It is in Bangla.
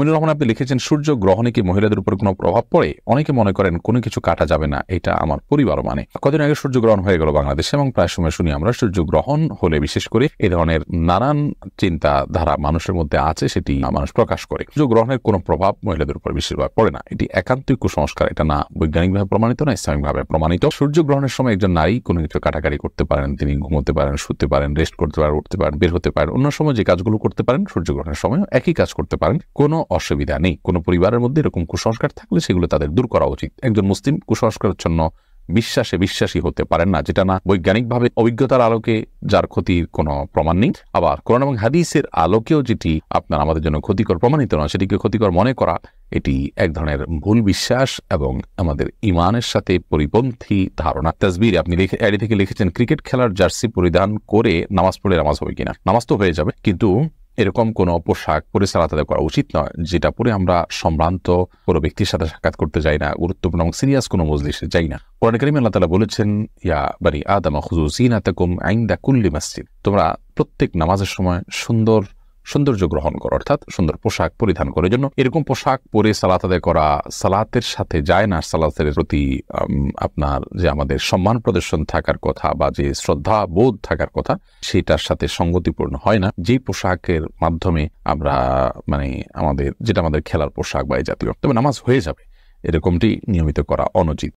মনির রহমান আপনি লিখেছেন, সূর্য গ্রহণে কি মহিলাদের উপর কোনো প্রভাব পড়ে? অনেকে মনে করেন কোনো কিছু কাটা যাবে না, এটা আমার পরিবারও মানে। কদিন আগে সূর্যগ্রহণ হয়ে গেল বাংলাদেশে এবং প্রায় সময় শুনি আমরা সূর্যগ্রহণ হলে বিশেষ করে এ ধরনের নানান চিন্তাধারা মানুষের মধ্যে আছে, সেটি মানুষ প্রকাশ করে। সূর্যগ্রহণের কোনো প্রভাব মহিলাদের উপর বেশিরভাগ পড়ে না, এটি একান্তই কুসংস্কার। এটা না বৈজ্ঞানিকভাবে প্রমাণিত না ইসলামিকভাবে প্রমাণিত। সূর্যগ্রহণের সময় একজন নারী কোনো কিছু কাটাকাটি করতে পারেন, তিনি ঘুমোতে পারেন, শুতে পারেন, রেস্ট করতে পারেন, উঠতে পারেন, বের হতে পারেন, অন্য সময় যে কাজগুলো করতে পারেন সূর্যগ্রহণের সময় একই কাজ করতে পারেন, কোনো অসুবিধা নেই। কোনো পরিবারের মধ্যে এরকম কুসংস্কার থাকলে সেগুলো তাদের দূর করা উচিত। একজন মুসলিম কুসংস্কারের জন্য বিশ্বাসী হতে পারেন না, যেটা না বৈজ্ঞানিকভাবে অভিজ্ঞতার আলোকে যার ক্ষতির কোনো প্রমাণ নেই, আবার কোরআন এবং হাদিসের আলোকেও যেটি আপনার আমাদের জন্য ক্ষতিকর প্রমাণিত নয় সেটিকে ক্ষতিকর মনে করা, এটি এক ধরনের ভুল বিশ্বাস এবং আমাদের ইমানের সাথে পরিপন্থী ধারণা। তাসবির আপনি আইডি থেকে লিখেছেন, ক্রিকেট খেলার জার্সি পরিধান করে নামাজ পড়লে নামাজ হবে কিনা? নামাজ তো হয়ে যাবে, কিন্তু এরকম কোনো পোশাক পরে সালাত আদায় করা উচিত নয় যেটা পরে আমরা সম্ভ্রান্ত কোনো ব্যক্তির সাথে সাক্ষাৎ করতে যাই না, গুরুত্বপূর্ণ এবং সিরিয়াস কোনো মজলিসে যাই না। কোরআন কারীমে আল্লাহ তাআলা বলেছেন, ইয়া বানি আদম খুযু যিনাতাকুম ইনদা কুল্লি মাসজিদ, তোমরা প্রত্যেক নামাজের সময় সৌন্দর্য গ্রহণ করো, অর্থাৎ সুন্দর পোশাক পরিধান করে। জন্য এরকম পোশাক পরে সালাত আদায় করা সালাতের সাথে যায় না। সালাতের প্রতি আপনার যে আমাদের সম্মান প্রদর্শন থাকার কথা বা যে শ্রদ্ধা বোধ থাকার কথা সেটার সাথে সঙ্গতিপূর্ণ হয় না। যে পোশাকের মাধ্যমে আমরা আমাদের যেটা আমাদের খেলার পোশাক বা এই জাতীয়, তবে নামাজ হয়ে যাবে এরকমটি নিয়মিত করা অনুচিত।